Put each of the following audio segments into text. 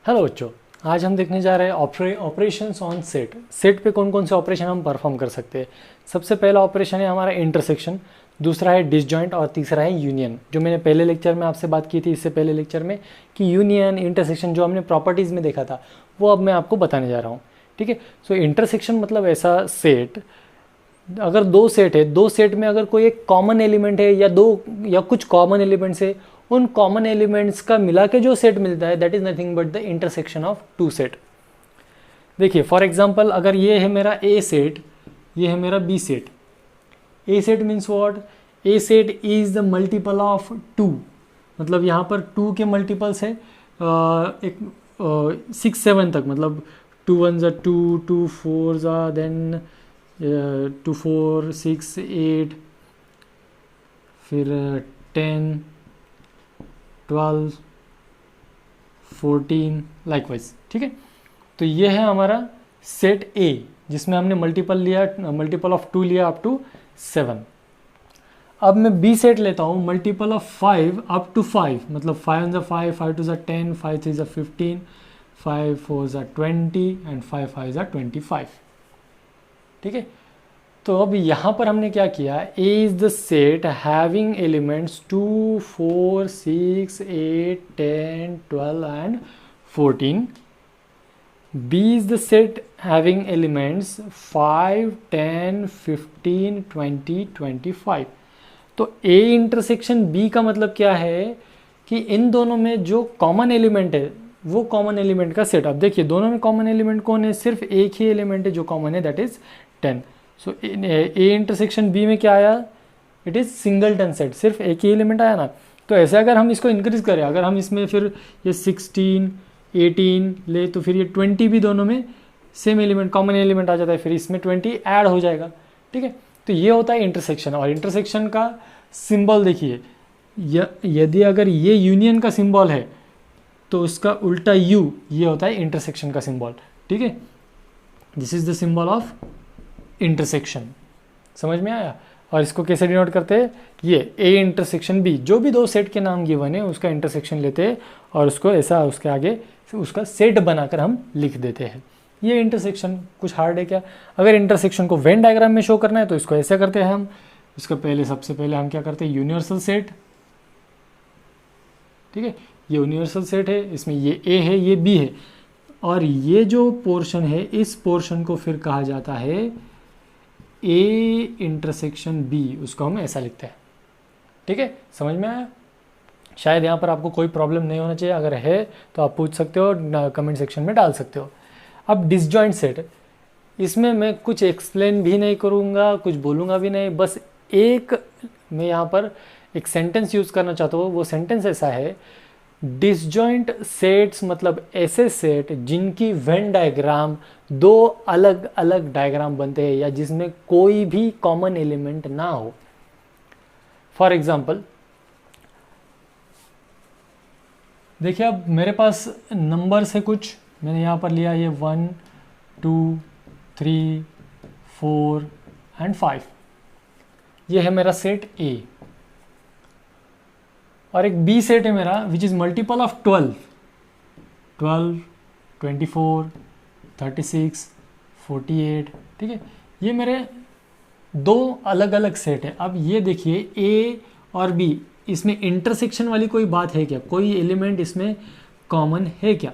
Hello बच्चों, आज हम देखने जा रहे हैं ऑपरेशंस ऑन सेट। सेट पे कौन कौन से ऑपरेशन हम परफॉर्म कर सकते हैं। सबसे पहला ऑपरेशन है हमारा इंटरसेक्शन, दूसरा है डिसजॉइंट और तीसरा है यूनियन। जो मैंने पहले लेक्चर में आपसे बात की थी, इससे पहले लेक्चर में, कि यूनियन इंटरसेक्शन जो हमने प्रॉपर्टीज़ में देखा था वो अब मैं आपको बताने जा रहा हूँ। ठीक है। सो इंटरसेक्शन मतलब ऐसा सेट, अगर दो सेट है, दो सेट में अगर कोई एक कॉमन एलिमेंट है या दो या कुछ कॉमन एलिमेंट्स है, उन कॉमन एलिमेंट्स का मिला के जो सेट मिलता है that is nothing but the intersection of two set. देखिए फॉर एग्जांपल, अगर ये है मेरा ए सेट, ये है मेरा B set. A set means what? A set is the multiple of two, मतलब यहाँ पर टू के मल्टीपल्स है एक 6 7 तक, मतलब 2 1 2, 2 4 देन 2 4 6 8, फिर 10 12 14 लाइकवाइज। ठीक है। तो ये है हमारा सेट ए, जिसमें हमने मल्टीपल ऑफ 2 लिया अप टू 7। अब मैं बी सेट लेता हूँ, मल्टीपल ऑफ 5 अप टू 5, मतलब 5 1 5, 5 2 10, 5 3 15, 5 4 20 एंड 5 5 25। ठीक है। तो अब यहाँ पर हमने क्या किया, A is the set having elements 2 4 6 8 10 12 and 14। B is the set having elements 5 10 15 20 25। तो A इंटरसेक्शन B का मतलब क्या है कि इन दोनों में जो कॉमन एलिमेंट है वो कॉमन एलिमेंट का सेट। अब देखिए दोनों में कॉमन एलिमेंट कौन है? सिर्फ एक ही एलिमेंट है जो कॉमन है, that is 10। So A intersection B में क्या आया? इट इज सिंगलटन सेट, सिर्फ एक ही एलिमेंट आया ना। तो ऐसे अगर हम इसको इंक्रीज करें, अगर हम इसमें फिर ये 16 18 ले तो फिर ये 20 भी दोनों में सेम एलिमेंट कॉमन एलिमेंट आ जाता है, फिर इसमें 20 ऐड हो जाएगा। ठीक है। तो ये होता है इंटरसेक्शन। और इंटरसेक्शन का सिंबल देखिए, यदि अगर ये यूनियन का सिंबल है तो उसका उल्टा यू, ये होता है इंटरसेक्शन का सिंबल। ठीक है। This is the symbol of intersection. समझ में आया? और इसको कैसे डिनोट करते हैं? ये ए इंटरसेक्शन बी, जो भी दो सेट के नाम गिवन है उसका इंटरसेक्शन लेते हैं और उसको ऐसा उसके आगे उसका सेट बनाकर हम लिख देते हैं। ये इंटरसेक्शन कुछ हार्ड है क्या? अगर इंटरसेक्शन को वेन डायग्राम में शो करना है तो इसको ऐसे करते हैं हम। इसका सबसे पहले हम क्या करते हैं? Universal set. ठीक है। ये यूनिवर्सल सेट है, इसमें ये ए है, ये बी है, और ये जो पोर्शन है इस पोर्शन को फिर कहा जाता है ए इंटरसेक्शन बी, उसको हम ऐसा लिखते हैं। ठीक है। समझ में आया? शायद यहाँ पर आपको कोई प्रॉब्लम नहीं होना चाहिए, अगर है तो आप पूछ सकते हो, कमेंट सेक्शन में डाल सकते हो। अब डिसजॉइंट सेट, इसमें मैं कुछ एक्सप्लेन भी नहीं करूँगा, कुछ बोलूँगा भी नहीं, बस एक मैं यहाँ पर एक सेंटेंस यूज़ करना चाहता हूँ। वो सेंटेंस ऐसा है, डिसजॉइंट सेट्स मतलब ऐसे सेट जिनकी वेन डायग्राम दो अलग अलग डायग्राम बनते हैं या जिसमें कोई भी कॉमन एलिमेंट ना हो। फॉर एग्जाम्पल देखिए, अब मेरे पास नंबर्स है कुछ, मैंने यहाँ पर लिया ये 1 2 3 4 एंड 5। ये है मेरा सेट ए। और एक बी सेट है मेरा विच इज़ मल्टीपल ऑफ 12 24 36 48। ठीक है। ये मेरे दो अलग अलग सेट है। अब ये देखिए ए और बी, इसमें इंटरसेक्शन वाली कोई बात है क्या? कोई एलिमेंट इसमें कॉमन है क्या?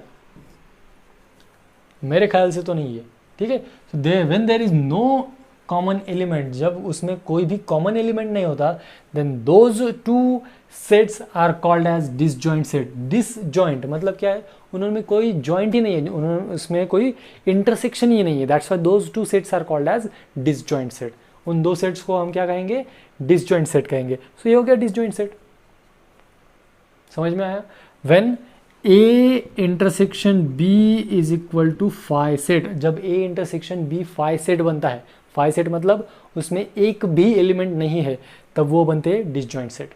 मेरे ख्याल से तो नहीं है। ठीक है। so when there is no common element, जब उसमें कोई भी कॉमन एलिमेंट नहीं होता, then those two sets are called as disjoint set. Disjoint मतलब क्या है? उनमें कोई जॉइंट ही नहीं है, उन्होंने उसमें कोई इंटरसेक्शन ही नहीं है, that's why those two sets are called as disjoint set. उन दो सेट्स को हम क्या कहेंगे? डिसजॉइंट सेट कहेंगे। सो ये हो गया डिसजॉइंट सेट। समझ में आया? When A intersection B is equal to phi set, जब A intersection B phi set बनता है, फाई सेट मतलब उसमें एक भी एलिमेंट नहीं है, तब वो बनते हैं डिसजॉइंट सेट।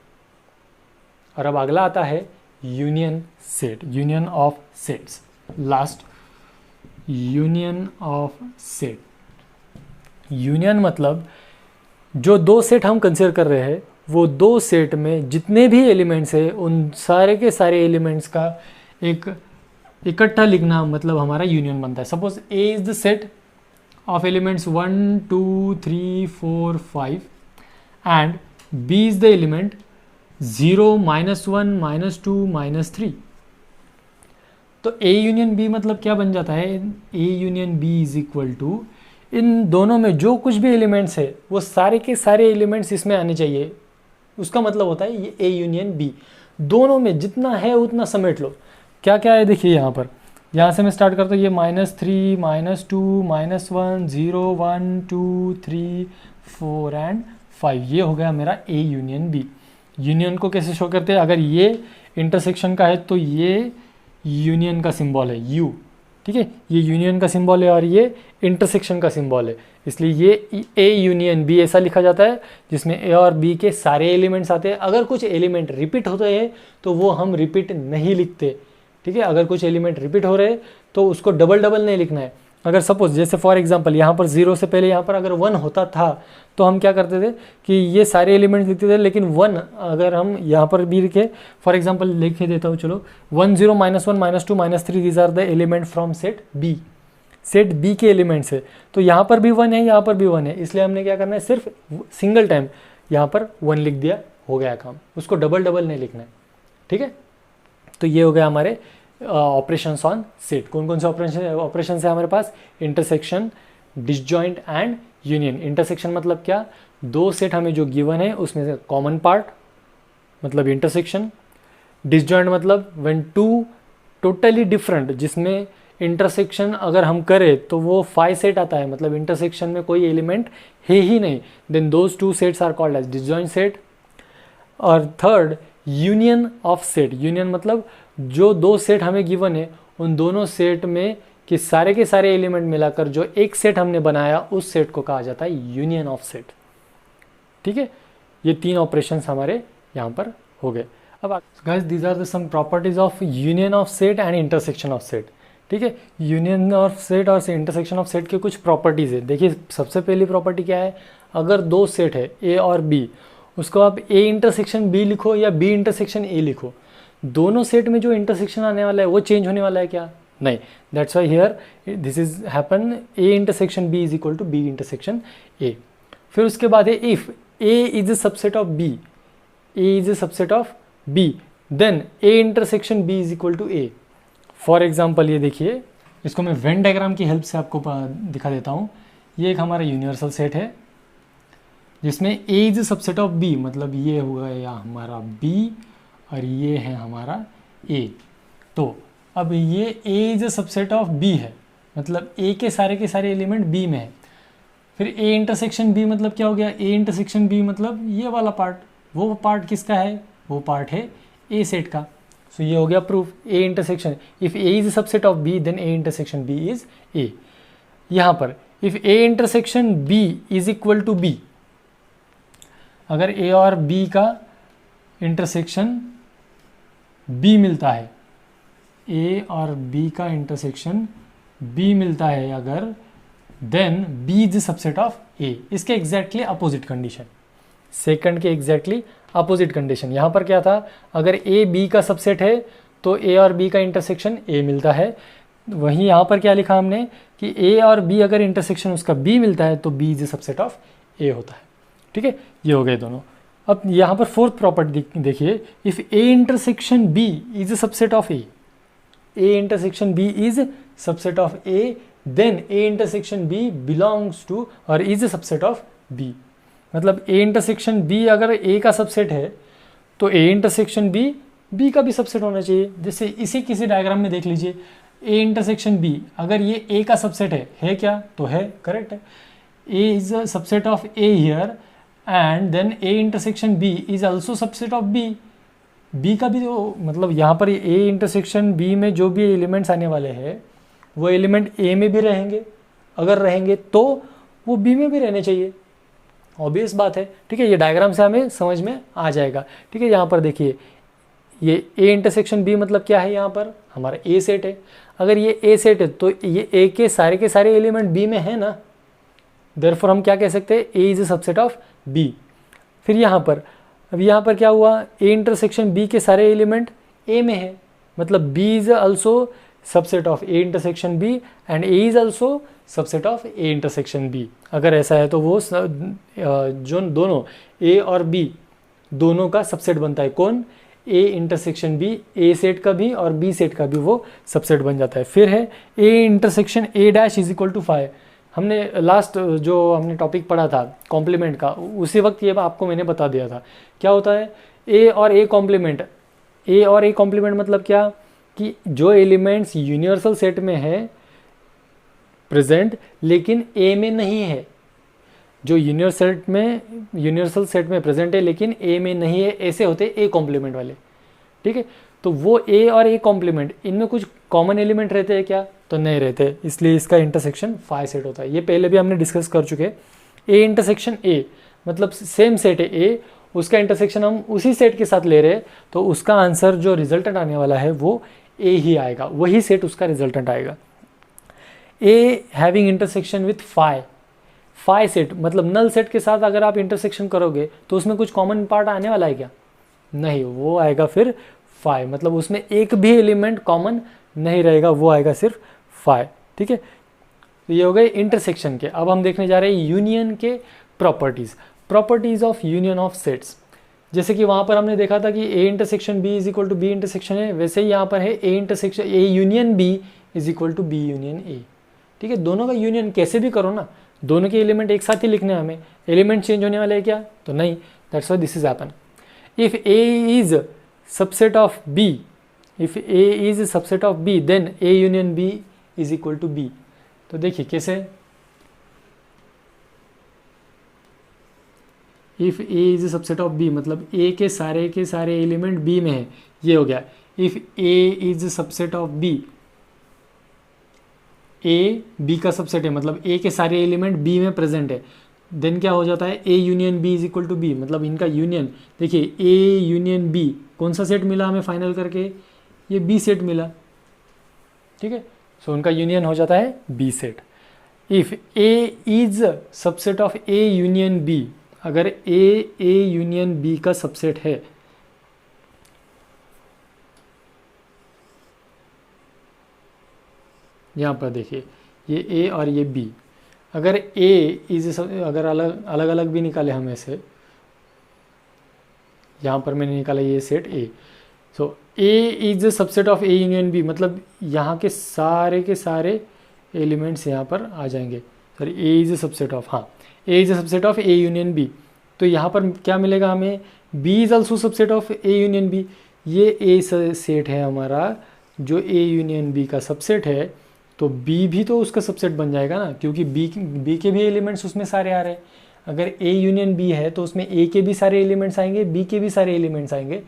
और अब अगला आता है union set, union of sets. Last, union of set. Union मतलब जो दो सेट हम कंसिडर कर रहे हैं वो दो सेट में जितने भी एलिमेंट्स हैं उन सारे के सारे एलिमेंट्स का एक इकट्ठा लिखना मतलब हमारा यूनियन बनता है। Suppose A is the set of elements 1 2 3 4 5 and B is the element 0 -1 -2 -3। तो ए यूनियन बी मतलब क्या बन जाता है, A union B is equal to इन दोनों में जो कुछ भी एलिमेंट्स है वो सारे के सारे एलिमेंट्स इसमें आने चाहिए। उसका मतलब होता है ये ए यूनियन बी, दोनों में जितना है उतना समेट लो। क्या क्या है देखिए यहाँ पर, यहाँ से मैं स्टार्ट करता हूँ, ये -3 -2 -1 0 1 2 3 4 एंड 5, ये हो गया मेरा ए यूनियन बी। यूनियन को कैसे शो करते हैं, अगर ये इंटरसेक्शन का है तो ये यूनियन का सिंबल है यू, ठीक है, ये यूनियन का सिंबल है और ये इंटरसेक्शन का सिंबल है, इसलिए ये ए यूनियन बी ऐसा लिखा जाता है जिसमें ए और बी के सारे एलिमेंट्स आते हैं। अगर कुछ एलिमेंट रिपीट होते हैं तो वो हम रिपीट नहीं लिखते, ठीक है। अगर कुछ एलिमेंट रिपीट हो रहे हैं तो उसको डबल डबल नहीं लिखना है। अगर सपोज जैसे फॉर एग्जांपल यहाँ पर 0 से पहले यहाँ पर अगर 1 होता था तो हम क्या करते थे कि ये सारे एलिमेंट्स लिखते थे, लेकिन 1 अगर हम यहाँ पर भी लिखे, फॉर एग्जांपल लिख देता हूँ, चलो 1 0 -1 -2 -3 these are the element from set B, set B के एलिमेंट्स है। तो यहाँ पर भी 1 है, यहाँ पर भी 1 है, इसलिए हमने क्या करना है, सिर्फ सिंगल टाइम यहाँ पर 1 लिख दिया, हो गया काम, उसको डबल डबल नहीं लिखना है, ठीक है। तो ये हो गया हमारे ऑपरेशंस ऑन सेट। कौन कौन से ऑपरेशन है हमारे पास, intersection, disjoint and union. Intersection मतलब क्या, दो सेट हमें जो गिवन है उसमें से कॉमन पार्ट मतलब इंटरसेक्शन। डिसजॉइंट मतलब व्हेन टू टोटली डिफरेंट, जिसमें इंटरसेक्शन अगर हम करें तो वो 5 सेट आता है, मतलब इंटरसेक्शन में कोई एलिमेंट है ही नहीं, then those 2 sets are called as disjoint set. और third union of set, union मतलब जो दो सेट हमें गिवन है उन दोनों सेट में कि सारे के सारे एलिमेंट मिलाकर जो एक सेट हमने बनाया उस सेट को कहा जाता है यूनियन ऑफ सेट, ठीक है। ये 3 ऑपरेशंस हमारे यहाँ पर हो गए। अब guys these are the some properties of union of set and intersection of set, ठीक है। यूनियन ऑफ सेट और इंटरसेक्शन ऑफ सेट के कुछ प्रॉपर्टीज है। देखिए सबसे पहली प्रॉपर्टी क्या है, अगर दो सेट है ए और बी, उसको आप ए इंटरसेक्शन बी लिखो या बी इंटरसेक्शन ए लिखो, दोनों सेट में जो इंटरसेक्शन आने वाला है वो चेंज होने वाला है क्या, नहीं। That's why here this is happen A intersection B is equal to B intersection A. फिर उसके बाद है if A is a subset of B, A is a subset of B, then A intersection B is equal to A. For example ये देखिए, इसको मैं Venn diagram की help से आपको दिखा देता हूँ। ये एक हमारा यूनिवर्सल सेट है जिसमें A is a subset of B, मतलब ये होगा या हमारा बी और ये है हमारा ए। तो अब ये A is a subset of B है, मतलब ए के सारे एलिमेंट बी में है। फिर ए इंटरसेक्शन बी मतलब क्या हो गया, ए इंटरसेक्शन बी मतलब ये वाला पार्ट, वो पार्ट किसका है, वो पार्ट है ए सेट का। सो ये हो गया proof, A intersection, if A is a subset of B then A intersection B is A. यहाँ पर if A intersection B is equal to B, अगर ए और बी का इंटरसेक्शन बी मिलता है, ए और बी का इंटरसेक्शन बी मिलता है अगर, then B is subset of A. इसके एग्जैक्टली अपोजिट कंडीशन, सेकंड के एग्जैक्टली अपोजिट कंडीशन। यहाँ पर क्या था, अगर ए बी का सबसेट है तो ए और बी का इंटरसेक्शन ए मिलता है। वहीं यहाँ पर क्या लिखा हमने कि ए और बी अगर इंटरसेक्शन उसका बी मिलता है तो बी इज सबसेट ऑफ ए होता है, ठीक है। ये हो गए दोनों। अब यहाँ पर फोर्थ प्रॉपर्टी देखिए, if A intersection B is a subset of A, A intersection B is subset of A, then A intersection B belongs to और is a subset of B. मतलब ए इंटरसेक्शन बी अगर ए का subset है तो ए intersection B B का भी subset होना चाहिए। जैसे इसी किसी डायग्राम में देख लीजिए, ए इंटरसेक्शन बी अगर ये ए का सबसेट है क्या, तो है, करेक्ट है। A is a subset of A here and then A intersection B is also subset of B, B का भी तो, मतलब यहाँ पर ए इंटरसेक्शन बी में जो भी एलिमेंट्स आने वाले हैं वो एलिमेंट ए में भी रहेंगे, अगर रहेंगे तो वो बी में भी रहने चाहिए, ऑब्वियस बात है, ठीक है। ये डायग्राम से हमें समझ में आ जाएगा, ठीक है। यहाँ पर देखिए ये ए इंटरसेक्शन बी मतलब क्या है, यहाँ पर हमारा ए सेट है। अगर ये ए सेट है तो ये ए के सारे एलिमेंट बी में है ना, देयरफॉर हम क्या कह सकते हैं, A is a subset of B. फिर यहाँ पर, अब यहाँ पर क्या हुआ, ए इंटरसेक्शन बी के सारे एलिमेंट ए में है, मतलब B is also subset of A intersection B and A is also subset of A intersection B. अगर ऐसा है तो वो जो दोनों ए और बी दोनों का सबसेट बनता है। कौन? A intersection B, A set का भी और बी सेट का भी वो सबसेट बन जाता है। फिर है A intersection A dash is equal to 5। हमने लास्ट जो हमने टॉपिक पढ़ा था कॉम्प्लीमेंट का, उसी वक्त ये आपको मैंने बता दिया था। क्या होता है ए और ए कॉम्प्लीमेंट? ए और ए कॉम्प्लीमेंट मतलब क्या कि जो एलिमेंट्स यूनिवर्सल सेट में है प्रेजेंट लेकिन ए में नहीं है, जो यूनिवर्सल सेट में प्रेजेंट है लेकिन ए में नहीं है, ऐसे होते ए कॉम्प्लीमेंट वाले। ठीक है, तो वो ए और ए कॉम्प्लीमेंट इनमें कुछ कॉमन एलिमेंट रहते हैं क्या? तो नहीं रहते, इसलिए इसका इंटरसेक्शन 5 सेट होता है। ये पहले भी हमने डिस्कस कर चुके हैं। ए इंटरसेक्शन ए मतलब सेम सेट है ए, उसका इंटरसेक्शन हम उसी सेट के साथ ले रहे हैं, तो उसका आंसर जो रिजल्टेंट आने वाला है वो ए ही आएगा, वही सेट उसका रिजल्टेंट आएगा। ए हैविंग इंटरसेक्शन विथ 5 सेट मतलब नल सेट के साथ अगर आप इंटरसेक्शन करोगे तो उसमें कुछ कॉमन पार्ट आने वाला है क्या? नहीं, वो आएगा फिर 5, मतलब उसमें एक भी एलिमेंट कॉमन नहीं रहेगा, वो आएगा सिर्फ 5। ठीक है, तो ये हो गए इंटरसेक्शन के। अब हम देखने जा रहे हैं यूनियन के properties of union of sets. जैसे कि वहाँ पर हमने देखा था कि A intersection B is equal to B intersection है, वैसे ही यहाँ पर है A union B is equal to B union A. ठीक है, दोनों का यूनियन कैसे भी करो ना, दोनों के एलिमेंट एक साथ ही लिखने हैं हमें, एलिमेंट चेंज होने वाले हैं क्या? तो नहीं, that's why this is happen. If A is subset of B, if A is subset of B then A union B is equal to B. तो देखिए कैसे, if A is subset of B मतलब A के सारे element B में है, ये हो गया। If A is subset of B, A B का सबसेट है मतलब ए के सारे एलिमेंट बी में प्रेजेंट है, देन क्या हो जाता है A union B is equal to B, मतलब इनका यूनियन। देखिए ए यूनियन बी कौन सा सेट मिला हमें फाइनल करके? ये बी सेट मिला। ठीक है, सो उनका यूनियन हो जाता है B set. If A is subset of A union B, अगर ए यूनियन बी का सबसेट है, यहाँ पर देखिए ये ए और ये बी, अगर ए इज अगर अलग अलग भी निकाले हम ऐसे, यहाँ पर मैंने निकाला ये set A, so A is subset of A union B मतलब यहाँ के सारे एलिमेंट्स यहाँ पर आ जाएंगे। Sorry, A is subset of, हाँ A is subset of A union B, तो यहाँ पर क्या मिलेगा हमें? B is also subset of A union B. ये ए सेट है हमारा जो ए यूनियन बी का सबसेट है, तो बी भी तो उसका सबसेट बन जाएगा ना, क्योंकि बी के भी एलिमेंट्स उसमें सारे आ रहे हैं। अगर ए यूनियन बी है तो उसमें ए के भी सारे एलिमेंट्स आएंगे, बी के भी सारे एलिमेंट्स आएंगे।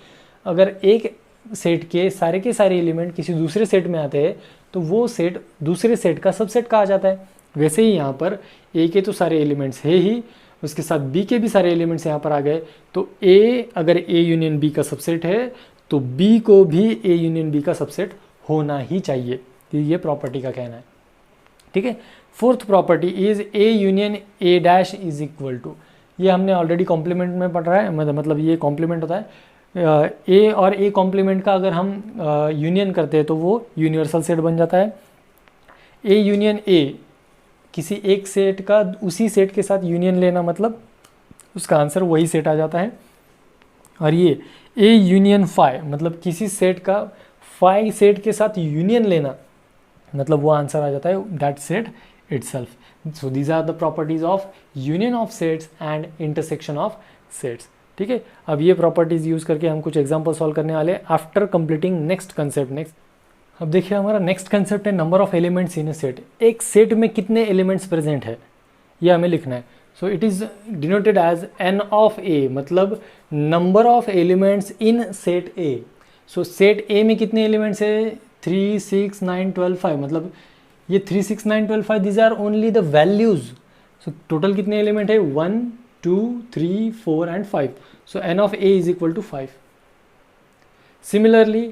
अगर एक सेट के सारे एलिमेंट किसी दूसरे सेट में आते हैं तो वो सेट दूसरे सेट का सबसेट कहा जाता है। वैसे ही यहाँ पर ए के तो सारे एलिमेंट्स है ही, उसके साथ बी के भी सारे एलिमेंट्स यहाँ पर आ गए, तो ए अगर ए यूनियन बी का सबसेट है तो बी को भी ए यूनियन बी का सबसेट होना ही चाहिए। ये प्रॉपर्टी का कहना है। ठीक है, fourth property is A union A dash is equal to, ये हमने ऑलरेडी कॉम्प्लीमेंट में पढ़ रहा है, मतलब ये कॉम्प्लीमेंट होता है। ए और ए कॉम्प्लीमेंट का अगर हम यूनियन करते हैं तो वो यूनिवर्सल सेट बन जाता है। ए यूनियन ए, किसी एक सेट का उसी सेट के साथ यूनियन लेना मतलब उसका आंसर वही सेट आ जाता है। और ये ए यूनियन फाई मतलब किसी सेट का फाई सेट के साथ यूनियन लेना मतलब वो आंसर आ जाता है that set itself. So these are the properties of union of sets and intersection of sets. ठीक है, अब ये प्रॉपर्टीज यूज करके हम कुछ एग्जांपल सॉल्व करने वाले आफ्टर कंप्लीटिंग नेक्स्ट कंसेप्ट। अब देखिए हमारा नेक्स्ट कंसेप्ट है number of elements in a set. एक सेट में कितने एलिमेंट्स प्रेजेंट है ये हमें लिखना है। So it is denoted as n of A मतलब number of elements in set A. So set A में कितने एलिमेंट्स है? 3, 6, 9, 12, 5 मतलब ये 3, 6, 9, 12, 5 these are only the values. So total कितने एलिमेंट है? 1, 2, 3, 4 and 5। So n of A is equal to 5। Similarly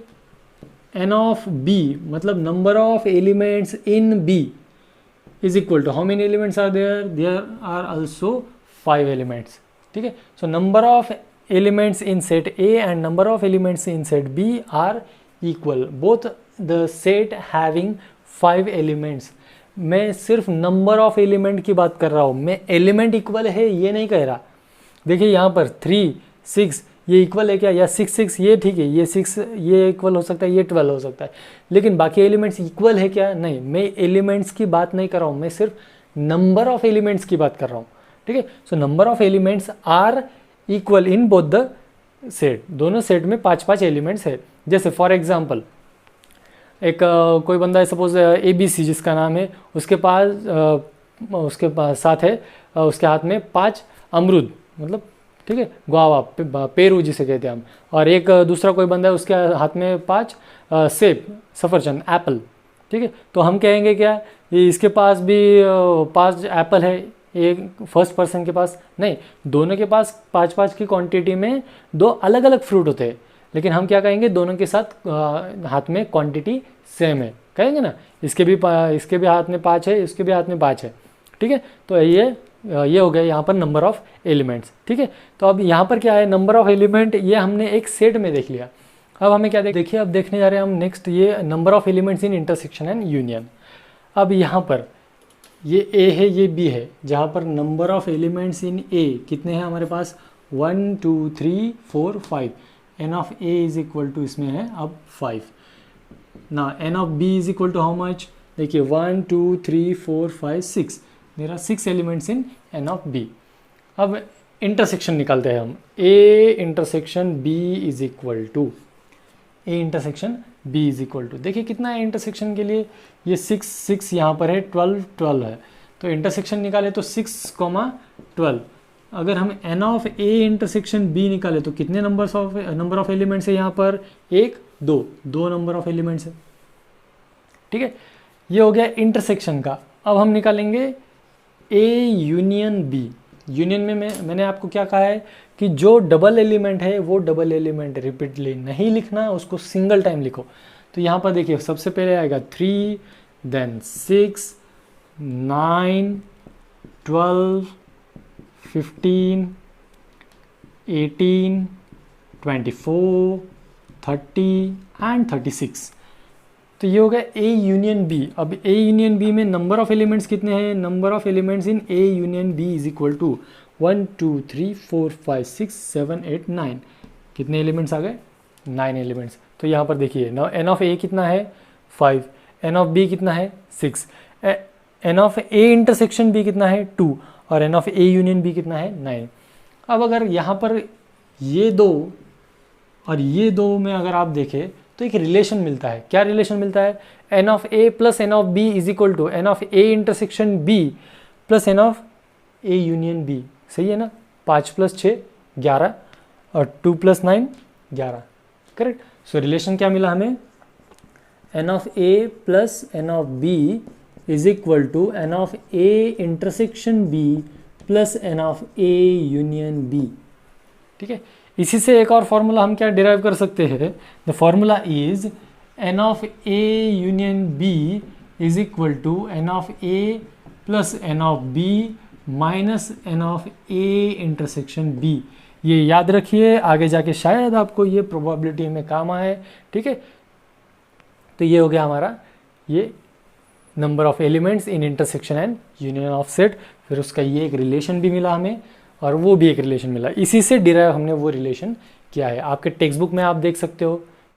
n of B मतलब number of elements in B is equal to how many elements are there? There are also 5 elements. ठीक है, so number of elements in set A and number of elements in set B are equal. Both the set having 5 elements. मैं सिर्फ number of element की बात कर रहा हूँ, मैं एलिमेंट इक्वल है ये नहीं कह रहा। देखिए यहाँ पर 3 6 ये इक्वल है क्या, या 6 6 ये ठीक है, ये 6 ये इक्वल हो सकता है, ये 12 हो सकता है, लेकिन बाकी एलिमेंट्स इक्वल है क्या, नहीं। मैं एलिमेंट्स की बात नहीं कर रहा हूँ, मैं सिर्फ नंबर ऑफ एलिमेंट्स की बात कर रहा हूँ, ठीक है। So number of elements are equal in both the set, दोनों सेट में 5-5 एलिमेंट्स है। जैसे फॉर एग्जाम्पल एक कोई बंदा है सपोज ABC जिसका नाम है, उसके पास साथ है उसके हाथ में 5 अमरूद, मतलब ठीक है, गुआवा पेरू जिसे कहते हैं हम, और एक दूसरा कोई बंदा है उसके हाथ में 5 सेब सफरचंद एप्पल, ठीक है। तो हम कहेंगे क्या, ये इसके पास भी 5 एप्पल है, एक फर्स्ट पर्सन के पास नहीं, दोनों के पास 5-5 की क्वांटिटी में 2 अलग अलग फ्रूट होते हैं, लेकिन हम क्या कहेंगे, दोनों के साथ हाथ में क्वांटिटी सेम है, कहेंगे ना। इसके भी हाथ में 5 है, इसके भी हाथ में 5 है, ठीक है। तो ये हो गया यहाँ पर नंबर ऑफ एलिमेंट्स, ठीक है। तो अब यहाँ पर क्या है, नंबर ऑफ एलिमेंट ये हमने एक सेट में देख लिया। अब हमें क्या देखिए, अब देखने जा रहे हैं हम नेक्स्ट, ये number of elements in intersection and union. अब यहाँ पर ये A है, ये B है, जहाँ पर number of elements in A कितने हैं हमारे पास, 1 2 3 4 5, n of A is equal to इसमें है अब 5 ना, n of B is equal to how much, देखिए 1 2 3 4 5 6, there are 6 elements in n of B। अब इंटरसेक्शन निकालते हैं हम, A intersection B is equal to, A intersection B is equal to, देखिए कितना है इंटरसेक्शन के लिए, ये 6 6 यहाँ पर है, 12 12 है, तो इंटरसेक्शन निकाले तो 6, 12। अगर हम n of A intersection B निकाले तो कितने नंबर ऑफ एलिमेंट्स है यहाँ पर, 1 2 नंबर ऑफ एलिमेंट्स है, ठीक है। ये हो गया इंटरसेक्शन का। अब हम निकालेंगे A यूनियन B। यूनियन में मैंने आपको क्या कहा है कि जो डबल एलिमेंट है वो डबल एलिमेंट रिपीटली नहीं लिखना, उसको सिंगल टाइम लिखो। तो यहाँ पर देखिए सबसे पहले आएगा 3, देन 6, 9, 12, 15, 18, 24, 30 एंड 36। तो ये हो गया A यूनियन B। अब A यूनियन B में नंबर ऑफ एलिमेंट्स कितने हैं, number of elements in A union B is equal to 1 2 3 4 5 6 7 8 9। कितने एलिमेंट्स आ गए, 9 एलिमेंट्स। तो यहाँ पर देखिए n ऑफ A कितना है 5, n ऑफ B कितना है 6, n of A intersection B कितना है 2, और n of A union B कितना है 9। अब अगर यहाँ पर ये दो और ये दो में अगर आप देखें तो एक रिलेशन मिलता है। क्या रिलेशन मिलता है, n of A plus n of B is equal to n of A intersection B plus n of A union B। सही है ना, 5 प्लस 6 11 और 2 प्लस 9 11, करेक्ट। सो रिलेशन क्या मिला हमें, n of A plus n of B is equal to n of A intersection B plus n of A union B, ठीक है। इसी से एक और फॉर्मूला हम क्या डिराइव कर सकते हैं, the formula is n of A union B is equal to n of A plus n of B minus n of A intersection B। ये याद रखिए, आगे जाके शायद आपको ये प्रोबेबिलिटी में काम आए, ठीक है। तो ये हो गया हमारा ये number of elements in intersection and union of set. फिर उसका ये एक रिलेशन भी मिला हमें, और वो भी एक रिलेशन मिला, इसी से डिराइव हमने वो रिलेशन किया है। आपके टेक्स्ट बुक में आप देख सकते हो